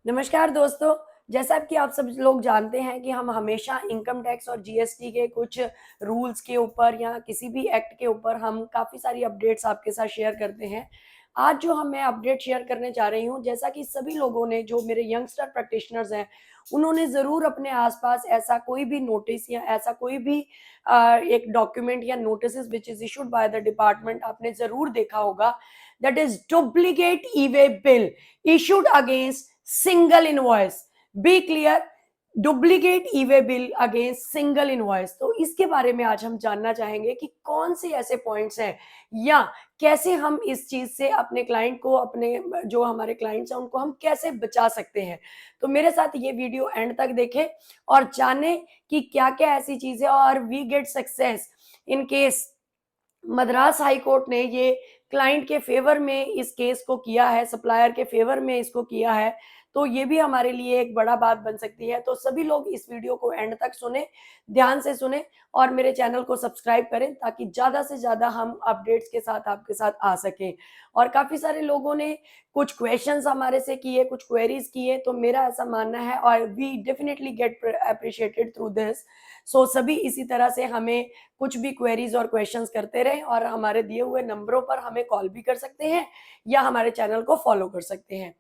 नमस्कार दोस्तों। जैसा कि आप सब लोग जानते हैं कि हम हमेशा इनकम टैक्स और जीएसटी के कुछ रूल्स के ऊपर या किसी भी एक्ट के ऊपर हम काफ़ी सारी अपडेट्स आपके साथ शेयर करते हैं। आज जो मैं अपडेट शेयर करने जा रही हूँ, जैसा कि सभी लोगों ने, जो मेरे यंगस्टर प्रैक्टिशनर्स हैं, उन्होंने ज़रूर अपने आसपास ऐसा कोई भी नोटिस या ऐसा कोई भी एक डॉक्यूमेंट या notice which is issued by the department आपने ज़रूर देखा होगा। That is duplicate e-way bill issued against single invoice. Be clear, duplicate e-way bill against single invoice. तो इसके बारे में आज हम जानना चाहेंगे कि कौन से ऐसे पॉइंट्स हैं या कैसे हम इस चीज से अपने क्लाइंट को, अपने जो हमारे क्लाइंट्स हैं उनको हम कैसे बचा सकते हैं। तो मेरे साथ ये वीडियो एंड तक देखें और जाने कि क्या क्या ऐसी चीजें और we get success in case Madras high court ने ये क्लाइंट के फेवर में इस केस को किया है, सप्लायर के फेवर में इसको किया है, तो ये भी हमारे लिए एक बड़ा बात बन सकती है। तो सभी लोग इस वीडियो को एंड तक सुने, ध्यान से सुने और मेरे चैनल को सब्सक्राइब करें ताकि ज़्यादा से ज़्यादा हम अपडेट्स के साथ आपके साथ आ सकें। और काफ़ी सारे लोगों ने कुछ क्वेश्चंस हमारे से किए, कुछ क्वेरीज किए, तो मेरा ऐसा मानना है और we definitely get appreciated through this. So सभी इसी तरह से हमें कुछ भी क्वेरीज और क्वेश्चंस करते रहें और हमारे दिए हुए नंबरों पर हमें कॉल भी कर सकते हैं या हमारे चैनल को फॉलो कर सकते हैं।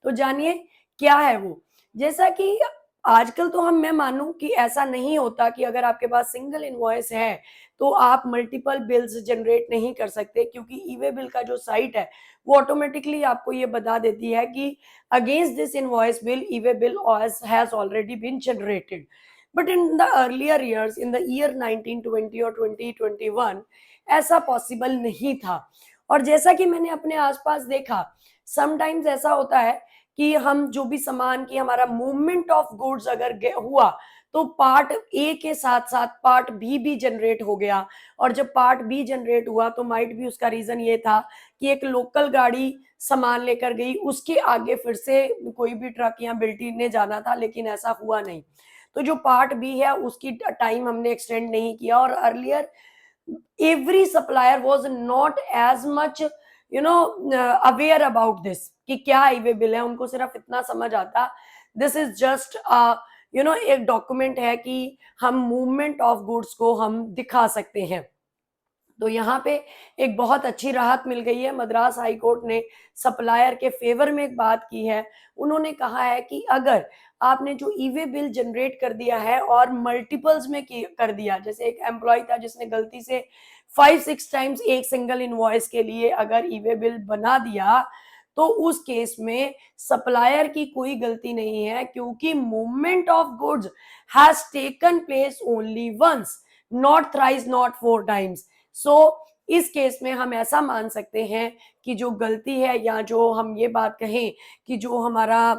तो जानिए क्या है वो। जैसा कि आजकल तो मैं मानूं कि ऐसा नहीं होता कि अगर आपके पास सिंगल इनवॉइस है तो आप मल्टीपल बिल्स जनरेट नहीं कर सकते, क्योंकि ई-वे बिल का जो साइट है वो ऑटोमेटिकली आपको ये बता देती है कि against this invoice bill e-way bill has already been generated. But in the earlier years, in the year 1920 और 2021, ऐसा पॉसिबल नहीं था। और जैसा कि मैंने अपने आसपास देखा, समटाइम्स ऐसा होता है कि हम जो भी सामान की हमारा मूवमेंट ऑफ गुड्स अगर हुआ तो पार्ट ए के साथ साथ पार्ट बी भी जनरेट हो गया। और जब पार्ट बी जनरेट हुआ तो माइट भी उसका रीजन ये था कि एक लोकल गाड़ी सामान लेकर गई, उसके आगे फिर से कोई भी ट्रक या बिल्टी ने जाना था, लेकिन ऐसा हुआ नहीं। तो जो पार्ट बी है उसकी टाइम हमने एक्सटेंड नहीं किया। और earlier every supplier was not as much aware about this कि क्या ई-वे बिल है। उनको सिर्फ इतना समझ आता, दिस इज जस्ट एक डॉक्यूमेंट है कि हम मूवमेंट ऑफ गुड्स को हम दिखा सकते हैं। तो यहाँ पे एक बहुत अच्छी राहत मिल गई है। मद्रास हाई कोर्ट ने सप्लायर के फेवर में एक बात की है। उन्होंने कहा है कि अगर आपने जो ई-वे बिल जनरेट कर दिया है और मल्टीपल्स में कर दिया, जैसे एक एम्प्लॉय था जिसने गलती से 5-6 टाइम्स एक सिंगल इनवॉइस के लिए अगर ई-वे बिल बना दिया, तो उस केस में सप्लायर की कोई गलती नहीं है, क्योंकि movement of goods has taken place only once, not thrice, not 4 times. So इस केस में हम ऐसा मान सकते हैं कि जो गलती है, या जो हम ये बात कहें कि जो हमारा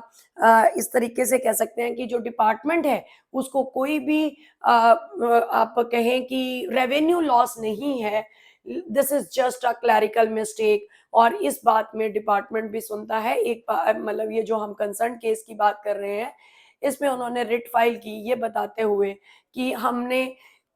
इस तरीके से कह सकते हैं कि जो डिपार्टमेंट है उसको कोई भी आप कहें कि रेवेन्यू लॉस नहीं है। This is just a clerical mistake. और इस बात में डिपार्टमेंट भी सुनता है। एक मतलब ये जो हम कंसर्न केस की बात कर रहे हैं, इसमें उन्होंने रिट फाइल की ये बताते हुए कि हमने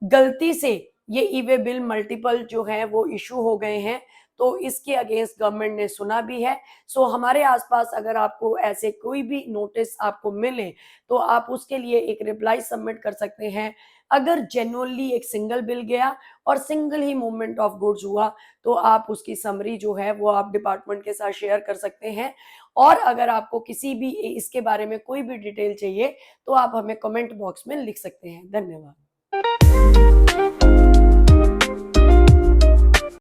गलती से ये ई-वे बिल मल्टीपल जो है वो इशू हो गए हैं, तो इसके अगेंस्ट गवर्नमेंट ने सुना भी है। सो हमारे आसपास अगर आपको ऐसे कोई भी नोटिस आपको मिले तो आप उसके लिए एक रिप्लाई सबमिट कर सकते हैं। अगर जेन्युइनली एक सिंगल बिल गया और single he movement of goods हुआ तो आप उसकी समरी जो है वो आप डिपार्टमेंट के साथ शेयर कर सकते हैं। और अगर आपको किसी भी इसके बारे में कोई भी डिटेल चाहिए तो आप हमें कमेंट बॉक्स में लिख सकते हैं। धन्यवाद।